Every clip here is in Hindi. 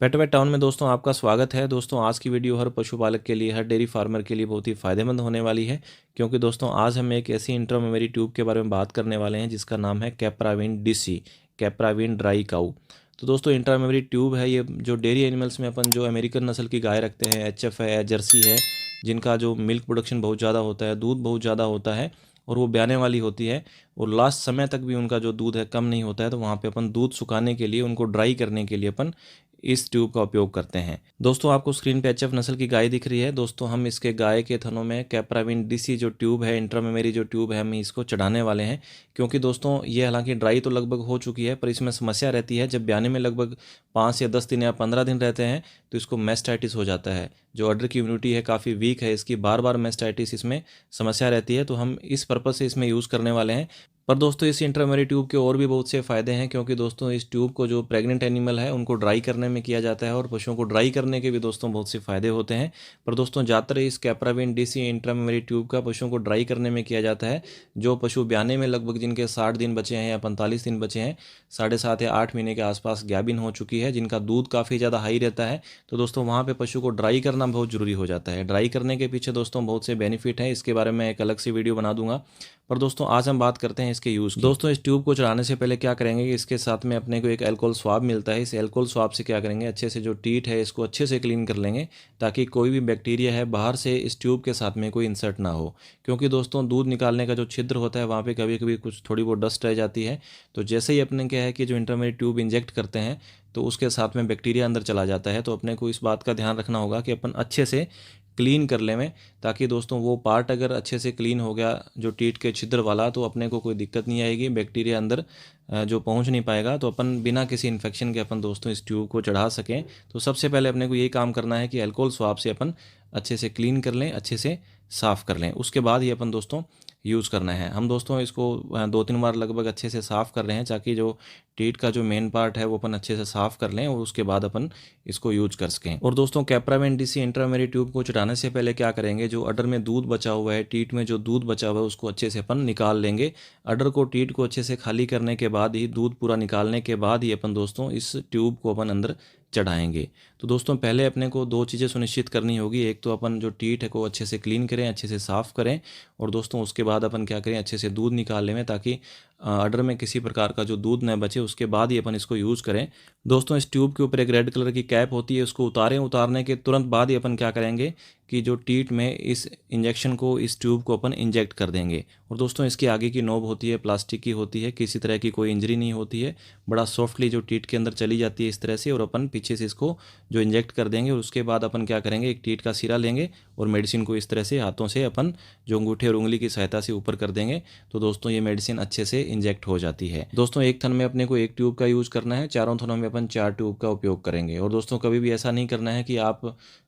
पेट वेट टाउन में दोस्तों आपका स्वागत है। दोस्तों आज की वीडियो हर पशुपालक के लिए, हर डेयरी फार्मर के लिए बहुत ही फ़ायदेमंद होने वाली है, क्योंकि दोस्तों आज हम एक ऐसी इंट्रामेमरी ट्यूब के बारे में बात करने वाले हैं जिसका नाम है कैप्रावीन डीसी, कैप्रावीन ड्राई काऊ। तो दोस्तों इंट्रामेमरी ट्यूब है ये, जो डेयरी एनिमल्स में अपन जो अमेरिकन नस्ल की गाय रखते हैं, एचएफ है, जर्सी है, जिनका जो मिल्क प्रोडक्शन बहुत ज़्यादा होता है, दूध बहुत ज़्यादा होता है और वो ब्याने वाली होती है और लास्ट समय तक भी उनका जो दूध है कम नहीं होता है, तो वहाँ पे अपन दूध सुखाने के लिए, उनको ड्राई करने के लिए अपन इस ट्यूब का उपयोग करते हैं। दोस्तों आपको स्क्रीन पे एचएफ नस्ल की गाय दिख रही है। दोस्तों हम इसके गाय के थनों में कैप्रावीन डीसी जो ट्यूब है, इंट्रामेमरी जो ट्यूब है, हम इसको चढ़ाने वाले हैं, क्योंकि दोस्तों ये हालांकि ड्राई तो लगभग हो चुकी है, पर इसमें समस्या रहती है जब ब्याने में लगभग 5 या 10 दिन या 15 दिन रहते हैं तो इसको मेस्टाइटिस हो जाता है। जो अडर की इम्यूनिटी है काफ़ी वीक है, इसकी बार बार मेस्टाइटिस इसमें समस्या रहती है, तो हम इस पर्पज़ से इसमें यूज़ करने वाले हैं। पर दोस्तों इस इंट्रामेमरी ट्यूब के और भी बहुत से फ़ायदे हैं, क्योंकि दोस्तों इस ट्यूब को जो प्रेग्नेंट एनिमल है उनको ड्राई करने में किया जाता है और पशुओं को ड्राई करने के भी दोस्तों बहुत से फ़ायदे होते हैं। पर दोस्तों ज़्यादातर इस कैप्रावीन डीसी इंट्रामेमरी ट्यूब का पशुओं को ड्राई करने में किया जाता है। जो पशु ब्याने में लगभग जिनके 60 दिन बचे हैं या 45 दिन बचे हैं, 7.5 या 8 महीने के आसपास गैबिन हो चुकी है, जिनका दूध काफ़ी ज़्यादा हाई रहता है, तो दोस्तों वहाँ पे पशु को ड्राई करना बहुत ज़रूरी हो जाता है। ड्राई करने के पीछे दोस्तों बहुत से बेनिफिट हैं, इसके बारे में एक अलग सी वीडियो बना दूंगा। पर दोस्तों आज हम बात करते हैं इसके यूज़ की। दोस्तों इस ट्यूब को चढ़ाने से पहले क्या करेंगे कि इसके साथ में अपने को एक अल्कोहल स्वाब मिलता है। इस अल्कोहल स्वाब से क्या करेंगे, अच्छे से जो टीट है इसको अच्छे से क्लीन कर लेंगे, ताकि कोई भी बैक्टीरिया है बाहर से इस ट्यूब के साथ में कोई इंसर्ट ना हो। क्योंकि दोस्तों दूध निकालने का जो छिद्र होता है वहाँ पे कभी कभी कुछ थोड़ी बहुत डस्ट रह जाती है, तो जैसे ही अपने क्या है कि जो इंटरमीडिएट ट्यूब इंजेक्ट करते हैं तो उसके साथ में बैक्टीरिया अंदर चला जाता है। तो अपने को इस बात का ध्यान रखना होगा कि अपन अच्छे से क्लीन कर लें में, ताकि दोस्तों वो पार्ट अगर अच्छे से क्लीन हो गया जो टीट के छिद्र वाला, तो अपने को कोई दिक्कत नहीं आएगी, बैक्टीरिया अंदर जो पहुंच नहीं पाएगा, तो अपन बिना किसी इन्फेक्शन के अपन दोस्तों इस ट्यूब को चढ़ा सकें। तो सबसे पहले अपने को यही काम करना है कि अल्कोहल स्वाब से अपन अच्छे से क्लीन कर लें, अच्छे से साफ़ कर लें, उसके बाद ही अपन दोस्तों यूज़ करना है। हम दोस्तों इसको 2-3 बार लगभग अच्छे से साफ़ कर रहे हैं, ताकि जो टीट का जो मेन पार्ट है वो अपन अच्छे से साफ़ कर लें और उसके बाद अपन इसको यूज कर सकें। और दोस्तों कैप्रावीन डीसी इंट्रामेमरी ट्यूब को चढ़ाने से पहले क्या करेंगे, जो अडर में दूध बचा हुआ है, टीट में जो दूध बचा हुआ है, उसको अच्छे से अपन निकाल लेंगे। अडर को, टीट को अच्छे से खाली करने के बाद ही, दूध पूरा निकालने के बाद ही अपन दोस्तों इस ट्यूब को अपन अंदर चढ़ाएंगे। तो दोस्तों पहले अपने को 2 चीज़ें सुनिश्चित करनी होगी। एक तो अपन जो टीट है को अच्छे से क्लीन करें, अच्छे से साफ़ करें, और दोस्तों उसके बाद अपन क्या करें, अच्छे से दूध निकाल लें, ताकि अडर में किसी प्रकार का जो दूध न बचे, उसके बाद ही अपन इसको यूज़ करें। दोस्तों इस ट्यूब के ऊपर एक रेड कलर की कैप होती है, उसको उतारें। उतारने के तुरंत बाद ही अपन क्या करेंगे कि जो टीट में इस इंजेक्शन को, इस ट्यूब को अपन इंजेक्ट कर देंगे। और दोस्तों इसकी आगे की नोब होती है, प्लास्टिक की होती है, किसी तरह की कोई इंजरी नहीं होती है, बड़ा सॉफ्टली जो टीट के अंदर चली जाती है इस तरह से, और अपन पीछे से इसको जो इंजेक्ट कर देंगे। और उसके बाद अपन क्या करेंगे, एक टीट का सिरा लेंगे और मेडिसिन को इस तरह से हाथों से अपन जो अंगूठे और उंगली की सहायता से ऊपर कर देंगे, तो दोस्तों ये मेडिसिन अच्छे से इंजेक्ट हो जाती है। दोस्तों एक थन में अपने को एक ट्यूब का यूज़ करना है, चारों थनों में अपन 4 ट्यूब का उपयोग करेंगे। और दोस्तों कभी भी ऐसा नहीं करना है कि आप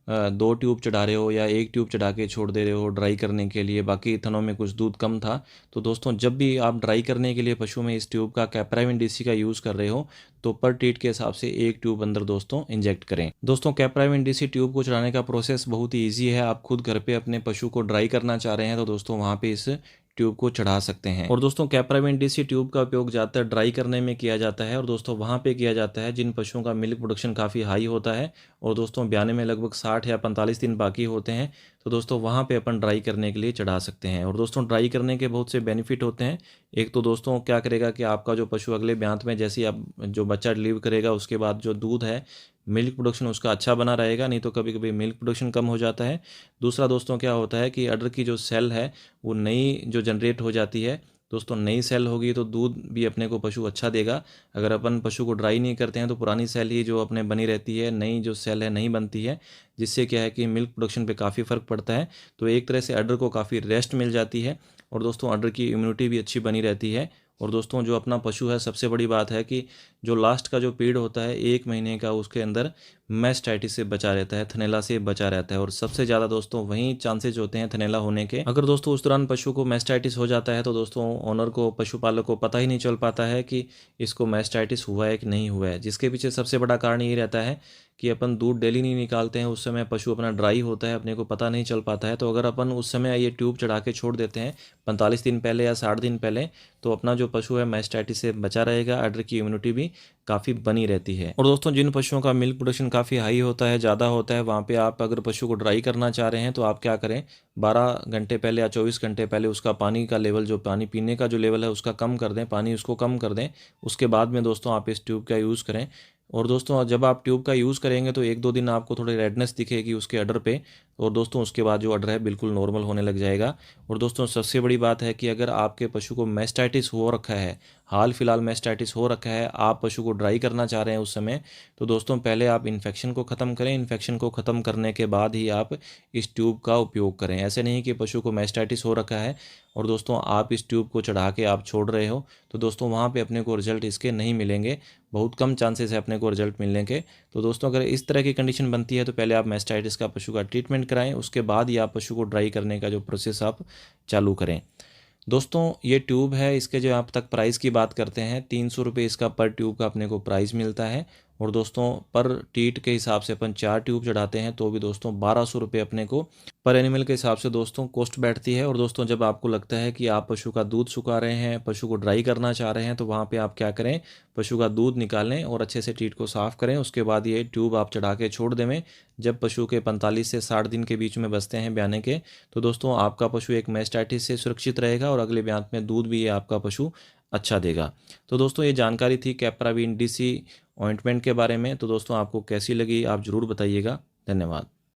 2 ट्यूब चढ़ा रहे हो या एक ट्यूब चढ़ा के छोड़ दे रहे हो ड्राई करने के लिए, बाकी थनों में कुछ दूध कम था। तो दोस्तों जब भी आप ड्राई करने के लिए पशु में इस ट्यूब का, कैप्रावीन डीसी का यूज़ कर रहे हो, तो पर टीट के हिसाब से एक ट्यूब अंदर दोस्तों इंजेक्ट करें। दोस्तों कैप्रावीन डीसी ट्यूब को चढ़ाने का प्रोसेस बहुत ही ईजी है। आप खुद घर पे अपने पशु को ड्राई करना चाह रहे हैं तो दोस्तों वहाँ पे इस ट्यूब को चढ़ा सकते हैं। और दोस्तों कैप्रावीन डीसी ट्यूब का उपयोग ज़्यादातर ड्राई करने में किया जाता है, और दोस्तों वहाँ पे किया जाता है जिन पशुओं का मिल्क प्रोडक्शन काफ़ी हाई होता है और दोस्तों ब्याने में लगभग 60 या 45 दिन बाकी होते हैं, तो दोस्तों वहाँ पे अपन ड्राई करने के लिए चढ़ा सकते हैं। और दोस्तों ड्राई करने के बहुत से बेनिफिट होते हैं। एक तो दोस्तों क्या करेगा कि आपका जो पशु अगले ब्यांत में, जैसे ही आप जो बच्चा डिलीवर करेगा उसके बाद जो दूध है, मिल्क प्रोडक्शन उसका अच्छा बना रहेगा, नहीं तो कभी कभी मिल्क प्रोडक्शन कम हो जाता है। दूसरा दोस्तों क्या होता है कि अडर की जो सेल है वो नई जो जनरेट हो जाती है, दोस्तों नई सेल होगी तो दूध भी अपने को पशु अच्छा देगा। अगर अपन पशु को ड्राई नहीं करते हैं तो पुरानी सेल ही जो अपने बनी रहती है, नई जो सेल है नहीं बनती है, जिससे क्या है कि मिल्क प्रोडक्शन पे काफ़ी फ़र्क पड़ता है। तो एक तरह से अडर को काफ़ी रेस्ट मिल जाती है और दोस्तों अडर की इम्यूनिटी भी अच्छी बनी रहती है। और दोस्तों जो अपना पशु है, सबसे बड़ी बात है कि जो लास्ट का जो पीरियड होता है 1 महीने का, उसके अंदर मैस्टाइटिस से बचा रहता है, थनैला से बचा रहता है। और सबसे ज़्यादा दोस्तों वहीं चांसेज होते हैं थनैला होने के। अगर दोस्तों उस दौरान पशु को मैस्टाइटिस हो जाता है तो दोस्तों ओनर को, पशुपालक को पता ही नहीं चल पाता है कि इसको मैस्टाइटिस हुआ है कि नहीं हुआ है, जिसके पीछे सबसे बड़ा कारण ये रहता है कि अपन दूध डेली नहीं निकालते हैं, उस समय पशु अपना ड्राई होता है, अपने को पता नहीं चल पाता है। तो अगर अपन उस समय ये ट्यूब चढ़ा के छोड़ देते हैं 45 दिन पहले या 60 दिन पहले, तो अपना जो पशु है मैस्टाइटिस से बचा रहेगा, अडर की इम्यूनिटी भी काफ़ी बनी रहती है। और दोस्तों जिन पशुओं का मिल्क प्रोडक्शन काफ़ी हाई होता है, ज़्यादा होता है, वहाँ पे आप अगर पशु को ड्राई करना चाह रहे हैं तो आप क्या करें, 12 घंटे पहले या 24 घंटे पहले उसका पानी का लेवल, जो पानी पीने का जो लेवल है उसका कम कर दें, पानी उसको कम कर दें। उसके बाद में दोस्तों आप इस ट्यूब का यूज़ करें। और दोस्तों जब आप ट्यूब का यूज़ करेंगे तो 1-2 दिन आपको थोड़ी रेडनेस दिखेगी उसके अडर पे, और दोस्तों उसके बाद जो अडर है बिल्कुल नॉर्मल होने लग जाएगा। और दोस्तों सबसे बड़ी बात है कि अगर आपके पशु को मैस्टाइटिस हो रखा है, हाल फिलहाल मैस्टाइटिस हो रखा है, आप पशु को ड्राई करना चाह रहे हैं उस समय, तो दोस्तों पहले आप इन्फेक्शन को ख़त्म करें। इन्फेक्शन को ख़त्म करने के बाद ही आप इस ट्यूब का उपयोग करें। ऐसे नहीं कि पशु को मैस्टाइटिस हो रखा है और दोस्तों आप इस ट्यूब को चढ़ा के आप छोड़ रहे हो, तो दोस्तों वहाँ पे अपने को रिजल्ट इसके नहीं मिलेंगे, बहुत कम चांसेस है अपने को रिजल्ट मिलने के। तो दोस्तों अगर इस तरह की कंडीशन बनती है तो पहले आप मैस्टाइटिस का पशु का ट्रीटमेंट कराएं, उसके बाद ही आप पशु को ड्राई करने का जो प्रोसेस आप चालू करें। दोस्तों ये ट्यूब है, इसके जो आप तक प्राइस की बात करते हैं, 300 रुपये इसका पर ट्यूब का अपने को प्राइस मिलता है। और दोस्तों पर टीट के हिसाब से अपन 4 ट्यूब चढ़ाते हैं तो भी दोस्तों 1200 रुपये अपने को पर एनिमल के हिसाब से दोस्तों कॉस्ट बैठती है। और दोस्तों जब आपको लगता है कि आप पशु का दूध सुखा रहे हैं, पशु को ड्राई करना चाह रहे हैं, तो वहाँ पे आप क्या करें, पशु का दूध निकालें और अच्छे से टीट को साफ़ करें। उसके बाद ये ट्यूब आप चढ़ा के छोड़ देवें। जब पशु के 45 से 60 दिन के बीच में बचते हैं ब्याने के, तो दोस्तों आपका पशु एक मैस्टाइटिस से सुरक्षित रहेगा और अगले ब्यान में दूध भी ये आपका पशु अच्छा देगा। तो दोस्तों ये जानकारी थी कैप्रावीन डीसी ऑइंटमेंट के बारे में। तो दोस्तों आपको कैसी लगी आप ज़रूर बताइएगा। धन्यवाद।